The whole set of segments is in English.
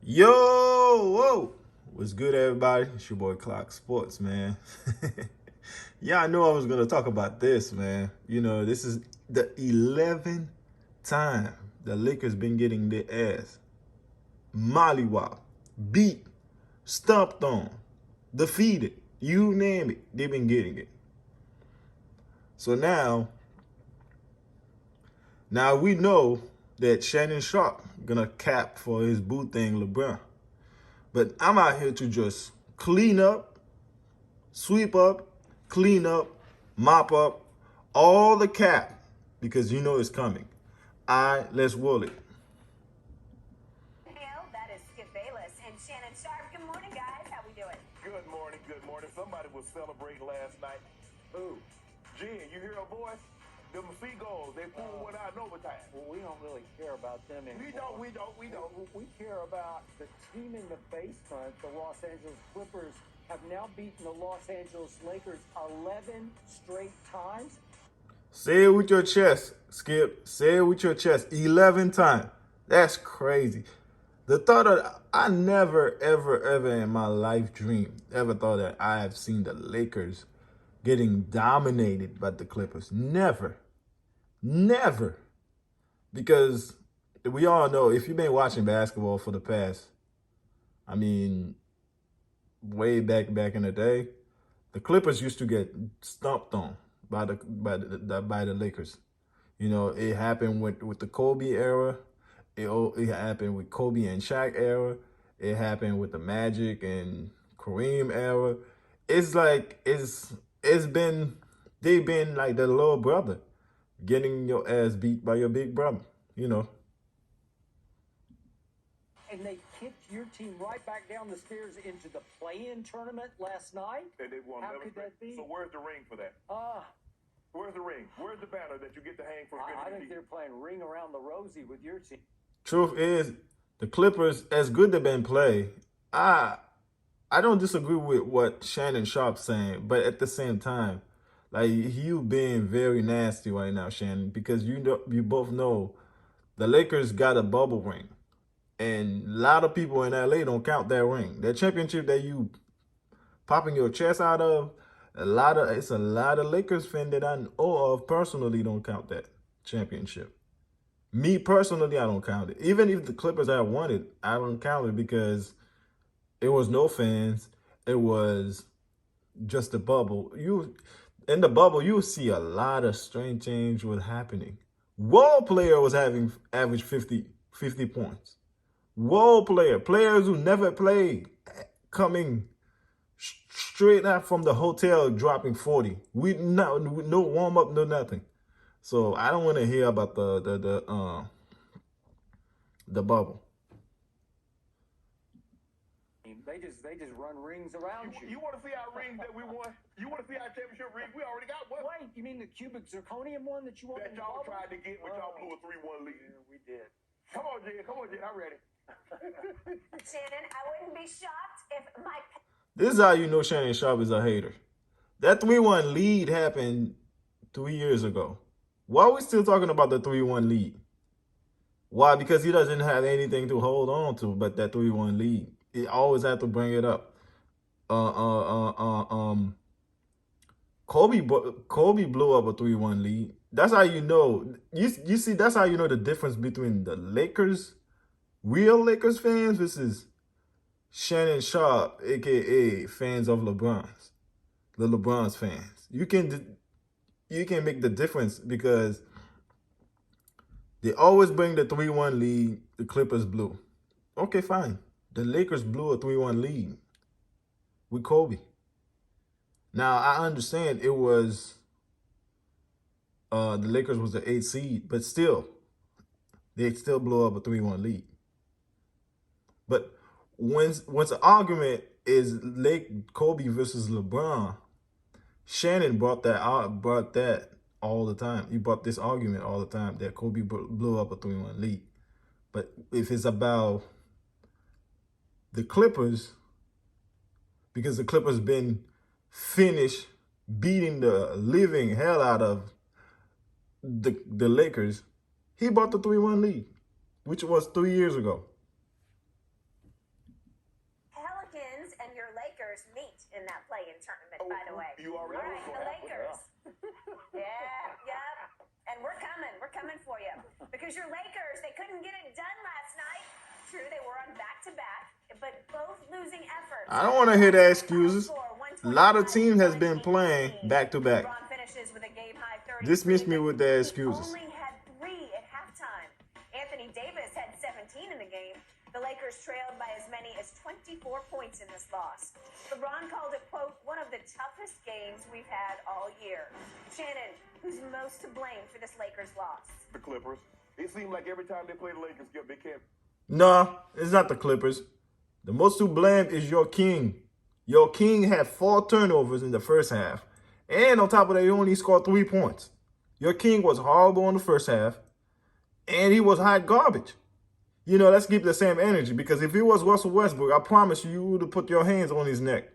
Yo, whoa. What's good, everybody? It's your boy Clock Sports, man. Yeah, I knew I was going to talk about this, man. You know, this is the 11th time the Lakers been getting their ass mollywop, beat, stomped on, defeated. You name it, they've been getting it. So now we know that Shannon Sharp gonna cap for his boot thing LeBron. But I'm out here to just clean up, sweep up, clean up, mop up all the cap because you know it's coming. Let's roll it. That is Skip Bayless and Shannon Sharp. Good morning, guys. How we doing? Good morning, good morning. Somebody was celebrating last night. Who? Jen, you hear her voice? Them seagulls, they pulled one out in overtime. Well, we don't really care about them anymore. We don't. We care about the team in the basement. The Los Angeles Clippers have now beaten the Los Angeles Lakers 11 straight times. Say it with your chest, Skip. Say it with your chest. 11 times. That's crazy. The thought of I never, ever in my life dream ever thought that I have seen the Lakers getting dominated by the Clippers. Never. Never. Because we all know if you've been watching basketball for the past, way back in the day, the Clippers used to get stomped on by the Lakers. You know, it happened with the Kobe era. It happened with Kobe and Shaq era. It happened with the Magic and Kareem era. It's like they've been like the little brother getting your ass beat by your big brother, you know. And they kicked your team right back down the stairs into the play-in tournament last night. And they won How 11 could that be? So where's the ring for that? Where's the ring? Where's the banner that you get to hang for I finishing think they're playing ring around the rosy with your team. Truth is, the Clippers, as good they've been play, I don't disagree with what Shannon Sharp's saying, but at the same time, like you being very nasty right now, Shannon, because you both know the Lakers got a bubble ring. And a lot of people in LA don't count that ring. That championship that you popping your chest out of, it's a lot of Lakers fans that I know of personally don't count that championship. Me personally, I don't count it. Even if the Clippers had won it, I don't count it because it was no fans. It was just a bubble. In the bubble, you see a lot of strange change was happening. Wall player was having average 50 points. Wall players who never played, coming straight out from the hotel dropping 40. No warm up, no nothing. So I don't want to hear about the bubble. They just run rings around you. You want to see our ring that we won? You want to see our championship ring? We already got one. Wait, you mean the cubic zirconium one that you won? That y'all tried to get when y'all blew a 3-1 lead. Yeah, we did. Come on, Jen. I'm ready. Shannon, I wouldn't be shocked if my This is how you know Shannon Sharp is a hater. That 3-1 lead happened 3 years ago. Why are we still talking about the 3-1 lead? Why? Because he doesn't have anything to hold on to but that 3-1 lead. He always have to bring it up. Kobe blew up a 3-1 lead. That's how you know. You see, that's how you know the difference between the Lakers, real Lakers fans versus Shannon Sharp, aka fans of LeBron's, the LeBron's fans. You can make the difference because they always bring the 3-1 lead. The Clippers blew. Okay, fine. The Lakers blew a 3-1 lead with Kobe. Now I understand it was the Lakers was the 8th seed, but still, they still blew up a 3-1 lead. But once the argument is Kobe versus LeBron, Shannon brought that all the time. He brought this argument all the time that Kobe blew up a 3-1 lead. But if it's about the Clippers, because the Clippers been finished beating the living hell out of the Lakers, he brought the 3-1 lead, which was 3 years ago. by the way. You already All know right, what's the gonna happen. Lakers. Yeah. And we're coming for you. Because your Lakers, they couldn't get it done last night. True, they were on back-to-back, but both losing efforts. I don't want to hear the excuses. A lot of teams has been playing back to back. LeBron finishes with a game-high 33. Dismiss me with the He excuses. only had 3 at halftime. Anthony Davis had 17 in the game. The Lakers trailed by as many as 24 points in this loss. LeBron called it, quote, one of the toughest games we've had all year. Shannon, who's most to blame for this Lakers loss? The Clippers. It seemed like every time they play the Lakers, they can't. No, it's not the Clippers. The most to blame is your king. Your king had 4 turnovers in the first half. And on top of that, he only scored 3 points. Your king was horrible in the first half. And he was hot garbage. You know, let's keep the same energy. Because if it was Russell Westbrook, I promise you would have put your hands on his neck.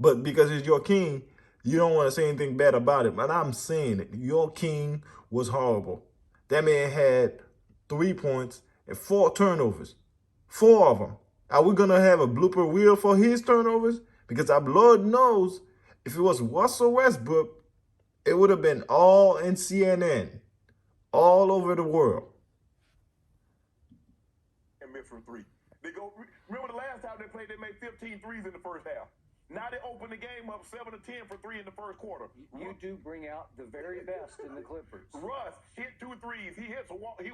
But because it's your king, you don't want to say anything bad about it. But I'm saying it. Your king was horrible. That man had 3 points and 4 turnovers. 4 of them. Are we going to have a blooper reel for his turnovers? Because our Lord knows if it was Russell Westbrook, it would have been all in CNN, all over the world. And miss from 3. They go. Remember the last time they played, they made 15 threes in the first half. Now they open the game up 7-10 for 3 in the first quarter. You do bring out the very best in the Clippers. Russ hit 2 threes. He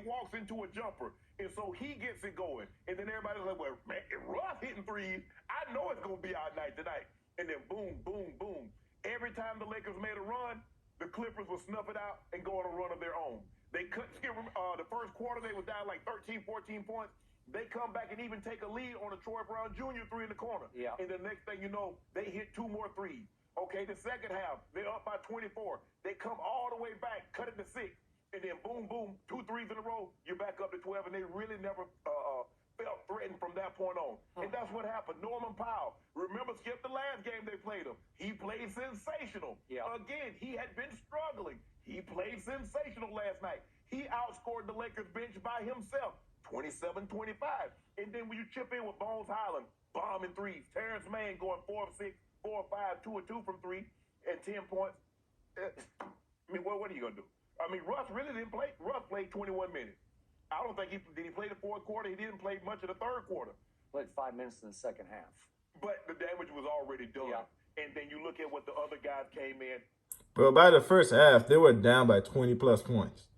walks into a jumper, and so he gets it going. And then everybody's like, "Well, man, if Russ hitting threes, I know it's gonna be our night tonight." And then boom, boom, boom. Every time the Lakers made a run, the Clippers would snuff it out and go on a run of their own. They couldn't skip the first quarter. They was down like 13, 14 points. They come back and even take a lead on a Troy Brown Jr. 3 in the corner. Yeah. And the next thing you know, they hit 2 more threes. Okay, the second half, they're up by 24. They come all the way back, cut it to 6. And then boom, boom, 2 threes in a row, you're back up to 12. And they really never felt threatened from that point on. And that's what happened. Norman Powell, remember, Skip, the last game they played him. He played sensational. Yeah. Again, he had been struggling. He played sensational last night. He outscored the Lakers bench by himself. 27-25. And then when you chip in with Bones Highland, bombing threes, Terrence Mann going 4 of 6, 4 of 5, 2 of 2 from 3, and 10 points. I mean, what are you going to do? I mean, Russ really didn't play. Russ played 21 minutes. I don't think did he play the fourth quarter? He didn't play much of the third quarter. Played 5 minutes in the second half. But the damage was already done. Yeah. And then you look at what the other guys came in. But by the first half, they were down by 20 plus points.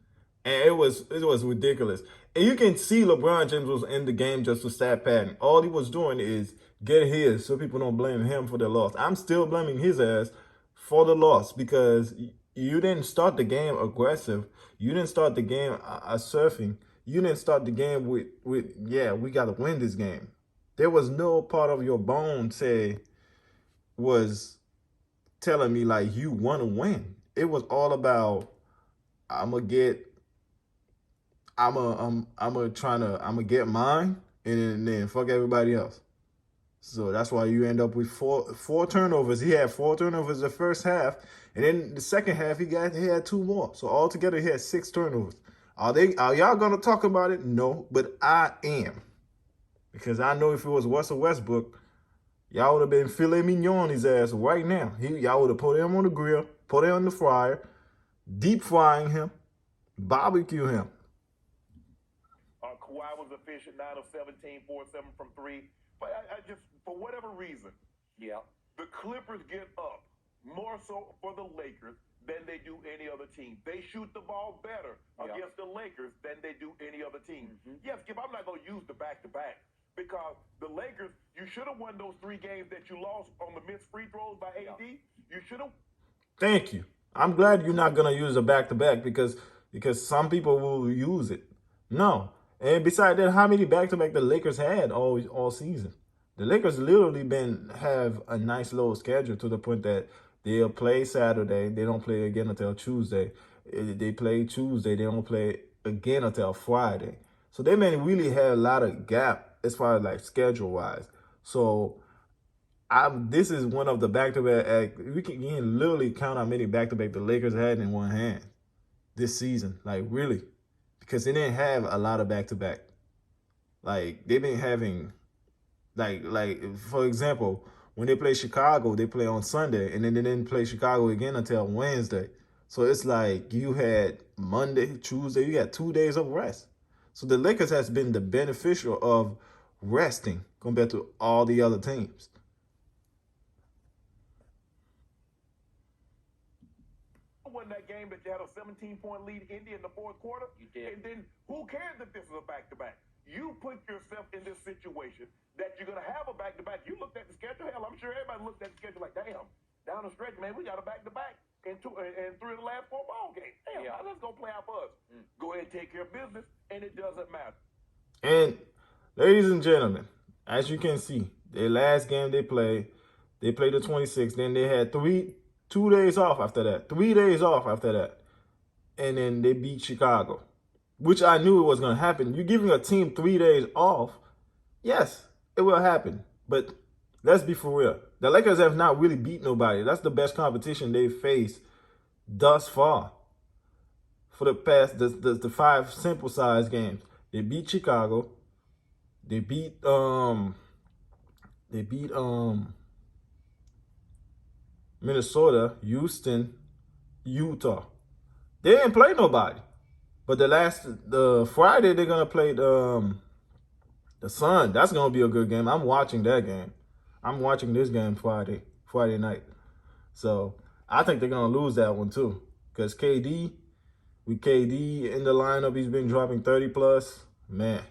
And it was ridiculous. And you can see LeBron James was in the game just to stat padding. All he was doing is get his so people don't blame him for the loss. I'm still blaming his ass for the loss because you didn't start the game aggressive. You didn't start the game surfing. You didn't start the game with we got to win this game. There was no part of your bone was telling me like you want to win. It was all about I'm gonna get get mine and then fuck everybody else. So that's why you end up with four turnovers. He had 4 turnovers the first half, and then the second half he had 2 more. So altogether he had 6 turnovers. Are y'all gonna talk about it? No, but I am. Because I know if it was Russell Westbrook, y'all would have been filet mignon his ass right now. Y'all would have put him on the grill, put him on the fryer, deep frying him, barbecue him. Kawhi was efficient, 9 of 17, 4 of 7 from 3. But I just, for whatever reason, the Clippers get up more so for the Lakers than they do any other team. They shoot the ball better against the Lakers than they do any other team. Yes, Skip, I'm not going to use the back-to-back because the Lakers, you should have won those 3 games that you lost on the missed free throws by AD. You should have. Thank you. I'm glad you're not going to use a back-to-back because some people will use it. No. And besides that, how many back-to-back the Lakers had all season? The Lakers literally have a nice little schedule to the point that they'll play Saturday. They don't play again until Tuesday. They play Tuesday. They don't play again until Friday. So they may really have a lot of gap as far as like schedule-wise. So this is one of the back-to-back. You can literally count how many back-to-back the Lakers had in one hand this season. Like really. Because they didn't have a lot of back-to-back. Like, they've been having, like for example, When they play Chicago, they play on Sunday, and then they didn't play Chicago again until Wednesday. So it's like you had Monday, Tuesday, you got 2 days of rest. So the Lakers has been the beneficial of resting compared to all the other teams. Won that game that you had a 17-point lead in the fourth quarter. You did. And then who cares if this is a back-to-back? You put yourself in this situation that you're going to have a back-to-back. You looked at the schedule. Hell, I'm sure everybody looked at the schedule like, damn, down the stretch, man, we got a back-to-back in 3 of the last 4 ball games. Damn, how that's going to play out for us? Go ahead and take care of business, and it doesn't matter. And ladies and gentlemen, as you can see, their last game they played the 26th. Then they had 2 days off after that. 3 days off after that. And then they beat Chicago, which I knew it was going to happen. You're giving a team 3 days off. Yes, it will happen. But let's be for real. The Lakers have not really beat nobody. That's the best competition they've faced thus far. For the past, the 5 simple size games. They beat Chicago. They beat Minnesota, Houston, Utah. They didn't play nobody. But the Friday they're gonna play the Sun. That's gonna be a good game. I'm watching that game. I'm watching this game Friday night. So I think they're gonna lose that one too. Because KD in the lineup, he's been dropping 30 plus. Man,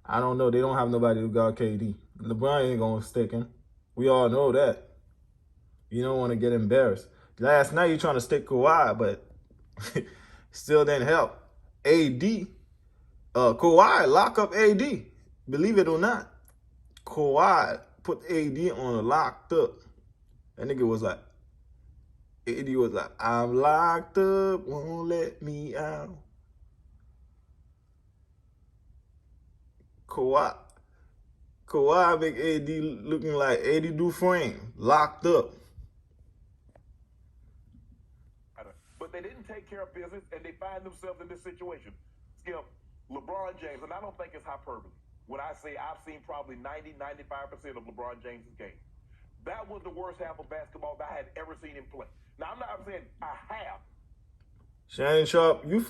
I don't know. They don't have nobody who got KD. LeBron ain't gonna stick him. We all know that. You don't want to get embarrassed. Last night you're trying to stick Kawhi, but still didn't help. Kawhi lock up AD. Believe it or not, Kawhi put AD on a locked up. That nigga was like, AD was like, I'm locked up, won't let me out. Kawhi make AD looking like AD Dufresne, locked up. But they didn't take care of business, and they find themselves in this situation. Skip, LeBron James, and I don't think it's hyperbole when I say I've seen probably 90-95% of LeBron James' game. That was the worst half of basketball that I had ever seen him play. Now, I'm not saying I have. Shannon Sharp, you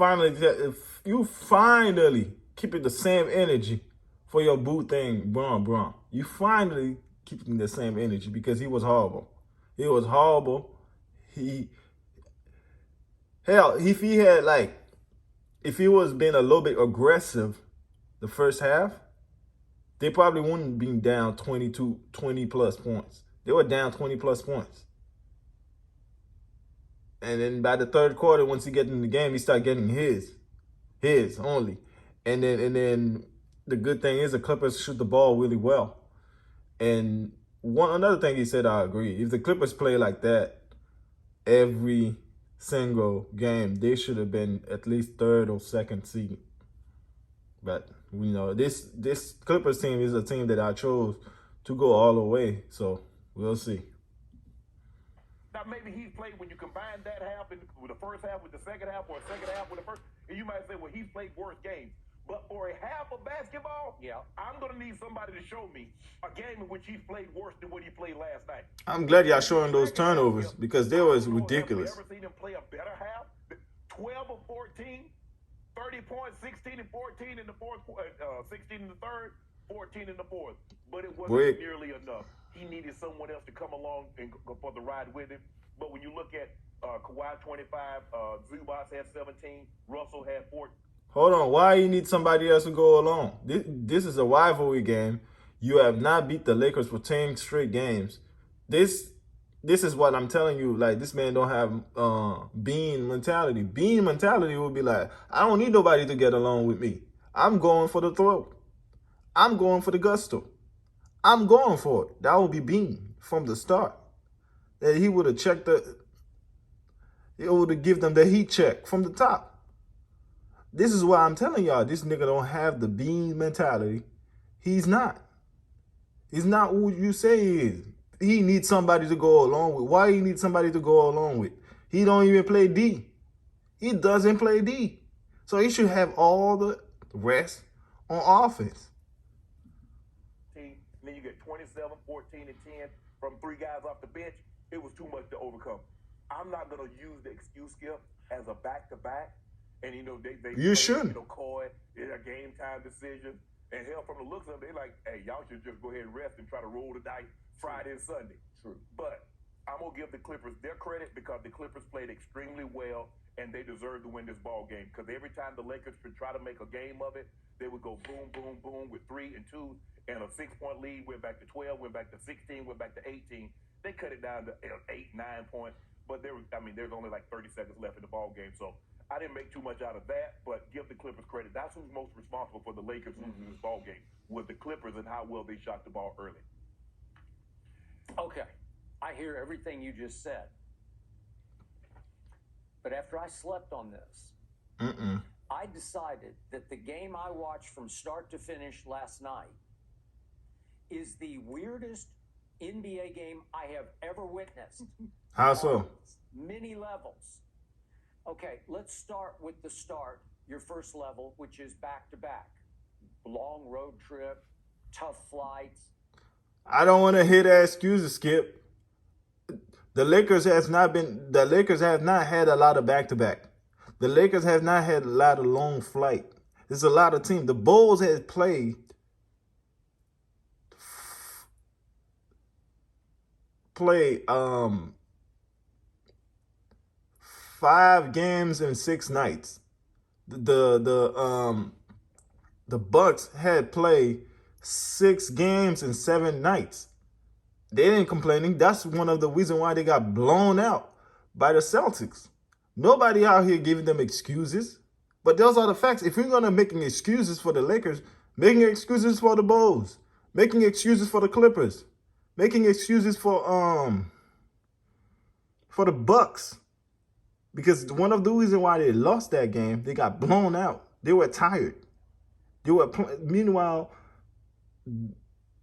finally keeping the same energy for your boo thing, Bron. You finally keeping the same energy because he was horrible. He was horrible. Hell, if he was being a little bit aggressive the first half, they probably wouldn't be down 20 plus points. They were down 20 plus points. And then by the third quarter, once he get in the game, he start getting his only. And then the good thing is the Clippers shoot the ball really well. And another thing he said, I agree. If the Clippers play like that every single game, they should have been at least 3rd or 2nd seed. But this Clippers team is a team that I chose to go all the way. So we'll see. Now, maybe he's played, when you combine that half with the first half with the second half, or a second half with the first, and you might say, well, he's played worse games. But for a half of basketball, I'm going to need somebody to show me a game in which he's played worse than what he played last night. I'm glad y'all showing those turnovers because they was ridiculous. Have you ever seen him play a better half? 12 of 14, 30 points, 16 and 14 in the fourth, 16 in the third, 14 in the fourth. But it wasn't nearly enough. He needed someone else to come along and go for the ride with him. But when you look at Kawhi 25, Zubac had 17, Russell had 14. Hold on, why you need somebody else to go along? This is a rivalry game. You have not beat the Lakers for 10 straight games. This is what I'm telling you. Like, this man don't have Bean mentality. Bean mentality would be like, I don't need nobody to get along with me. I'm going for the throat. I'm going for the gusto. I'm going for it. That would be Bean from the start. That he would have checked he would have given them the heat check from the top. This is why I'm telling y'all, this nigga don't have the Bean mentality. He's not. He's not who you say he is. He needs somebody to go along with. Why he need somebody to go along with? He don't even play D. He doesn't play D. So he should have all the rest on offense. Then you get 27, 14, and 10 from 3 guys off the bench, it was too much to overcome. I'm not going to use the excuse, Skip, as a back-to-back. And, they You play, shouldn't. coy. It's a game-time decision. And hell, from the looks of it, they're like, hey, y'all should just go ahead and rest and try to roll the dice Friday and Sunday. True. But I'm going to give the Clippers their credit because the Clippers played extremely well, and they deserve to win this ball game. Because every time the Lakers could try to make a game of it, they would go boom, boom, boom with 3 and 2, and a 6-point lead, went back to 12, went back to 16, went back to 18. They cut it down to 8, 9 points. But there's only like 30 seconds left in the ball game. So I didn't make too much out of that, but give the Clippers credit. That's who's most responsible for the Lakers losing this ball game, was the Clippers and how well they shot the ball early. Okay, I hear everything you just said. But after I slept on this, I decided that the game I watched from start to finish last night is the weirdest NBA game I have ever witnessed. How so? Many levels. Okay, let's start with the start, your first level, which is back-to-back. Long road trip, tough flights. I don't want to hear that excuses, Skip. The Lakers have not had a lot of back-to-back. The Lakers have not had a lot of long flight. There's a lot of teams. The Bulls had played 5 games in 6 nights. The Bucks had played 6 games in 7 nights. They didn't complain. That's one of the reasons why they got blown out by the Celtics. Nobody out here giving them excuses. But those are the facts. If you're going to making excuses for the Lakers, making excuses for the Bulls, making excuses for the Clippers, making excuses for the Bucks. Because one of the reasons why they lost that game, they got blown out. They were tired. Meanwhile,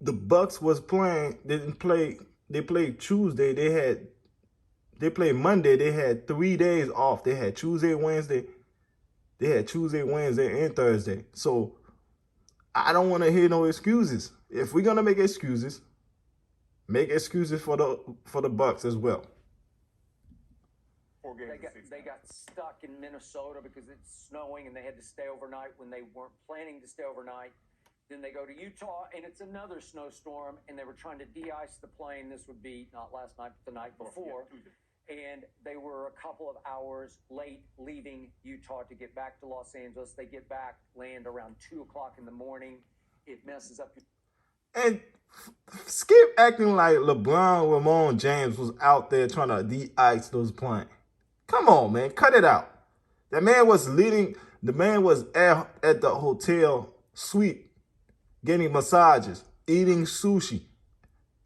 the Bucks was playing. They didn't play. They played Tuesday. They played Monday. They had 3 days off. They had Tuesday, Wednesday. They had Tuesday, Wednesday, and Thursday. So I don't want to hear no excuses. If we're gonna make excuses for the Bucks as well. They got stuck in Minnesota because it's snowing and they had to stay overnight when they weren't planning to stay overnight. Then they go to Utah and it's another snowstorm and they were trying to de-ice the plane. This would be not last night, but the night before. And they were a couple of hours late leaving Utah to get back to Los Angeles. They get back, land around 2 o'clock in the morning. It messes up. And Skip acting like LeBron Ramon James was out there trying to de-ice those planes. Come on, man. Cut it out. The man was at the hotel suite getting massages, eating sushi.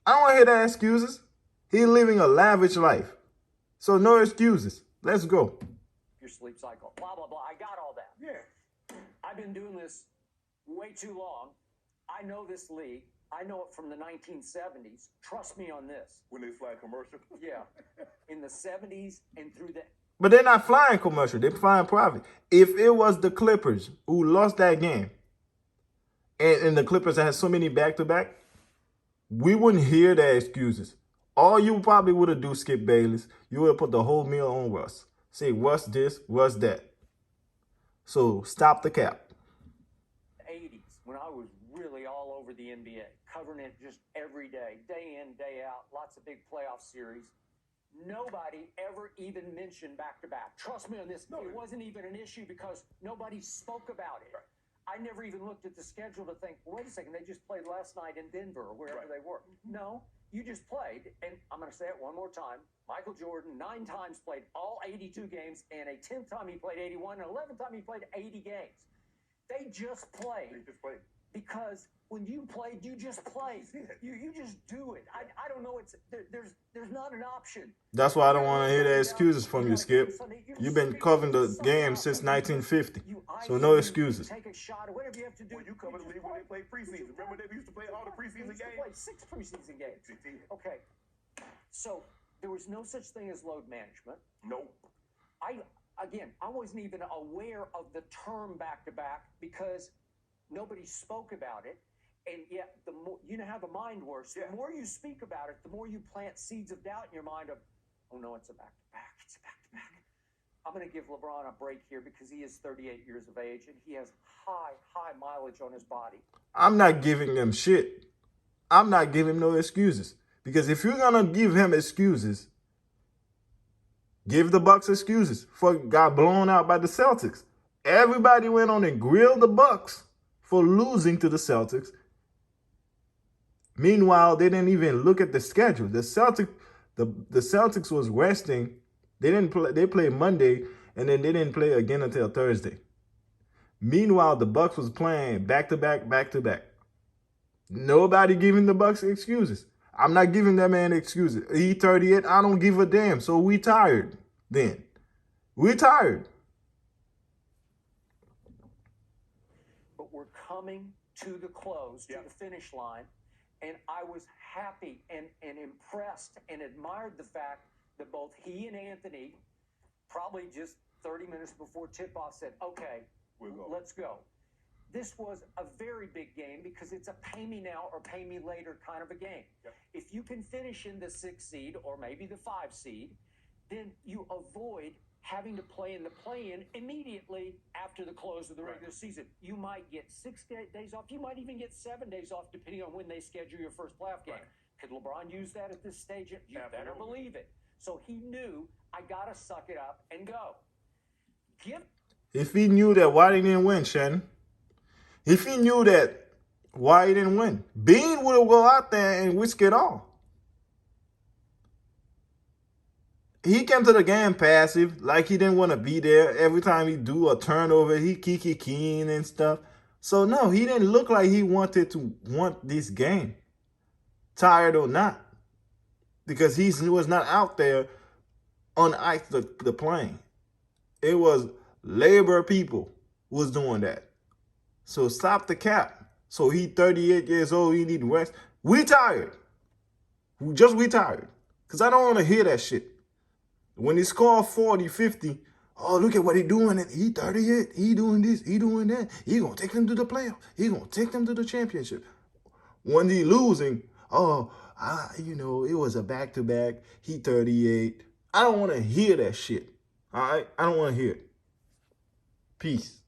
I don't want to hear that excuses. He's living a lavish life. So no excuses. Let's go. Your sleep cycle. Blah, blah, blah. I got all that. Yeah. I've been doing this way too long. I know this league. I know it from the 1970s. Trust me on this. When they fly commercial? Yeah. In the 70s and through the... But they're not flying commercial. They're flying private. If it was the Clippers who lost that game, and the Clippers had so many back-to-back, we wouldn't hear their excuses. All you probably would have do, Skip Bayless, you would have put the whole meal on Russ. Say, what's this, what's that? So stop the cap. 80s, when I was really all over the NBA, covering it just every day in, day out, lots of big playoff series. Nobody ever even mentioned back-to-back. Trust me on this, it wasn't even an issue because nobody spoke about it. Right. I never even looked at the schedule to think, wait a second, they just played last night in Denver or wherever they were. No, you just played, and I'm going to say it one more time. Michael Jordan 9 times played all 82 games, and a 10th time he played 81, and 11th time he played 80 games. They just played. They just played. Because when you played, you just played. You just do it. I don't know. There's not an option. That's why I don't want to hear the excuses from you, Skip. You've been covering the game since 1950, so no excuses. Take a shot or whatever you have to do. Well, you covered the league when they played preseason. Remember they used to play all the preseason games? Play 6 preseason games. Okay. So there was no such thing as load management. Nope. I wasn't even aware of the term back-to-back because nobody spoke about it. And yet, the more, you know how the mind works. Yeah. The more you speak about it, the more you plant seeds of doubt in your mind of, oh no, it's a back-to-back. It's a back-to-back. I'm going to give LeBron a break here because he is 38 years of age and he has high mileage on his body. I'm not giving him shit. I'm not giving him no excuses. Because if you're gonna give him excuses, give the Bucks excuses for got blown out by the Celtics. Everybody went on and grilled the Bucks for losing to the Celtics. Meanwhile, they didn't even look at the schedule. The Celtics was resting. They didn't play. They played Monday, and then they didn't play again until Thursday. Meanwhile, the Bucks was playing back to back, back to back. Nobody giving the Bucks excuses. I'm not giving that man excuses. He 38. I don't give a damn. So we tired then. We tired. But we're coming to the close, to the finish line. And I was happy and impressed and admired the fact that both he and Anthony, probably just 30 minutes before tip-off, said, okay, let's go. This was a very big game because it's a pay me now or pay me later kind of a game. Yep. If you can finish in the 6 seed or maybe the 5 seed, then you avoid having to play in the play-in immediately after the close of the regular season. You might get 6 days off. You might even get 7 days off, depending on when they schedule your first playoff game. Right. Could LeBron use that at this stage? You better Absolutely. believe it. So he knew, I got to suck it up and go. If he knew that, why didn't he win, Shannon? If he knew that, why he didn't win? Bean would have go out there and whisk it all. He came to the game passive, like he didn't want to be there. Every time he do a turnover, he kiki keen and stuff. So no, he didn't look like he wanted to want this game, tired or not, because he was not out there on ice the plane. It was labor people who was doing that. So stop the cap. So he 38 years old, he need rest. We tired. We tired. Because I don't want to hear that shit. When he scored 40, 50, oh, look at what he doing. He 38. He doing this. He doing that. He going to take them to the playoff. He going to take them to the championship. When he losing, it was a back-to-back. He 38. I don't want to hear that shit. All right? I don't want to hear it. Peace.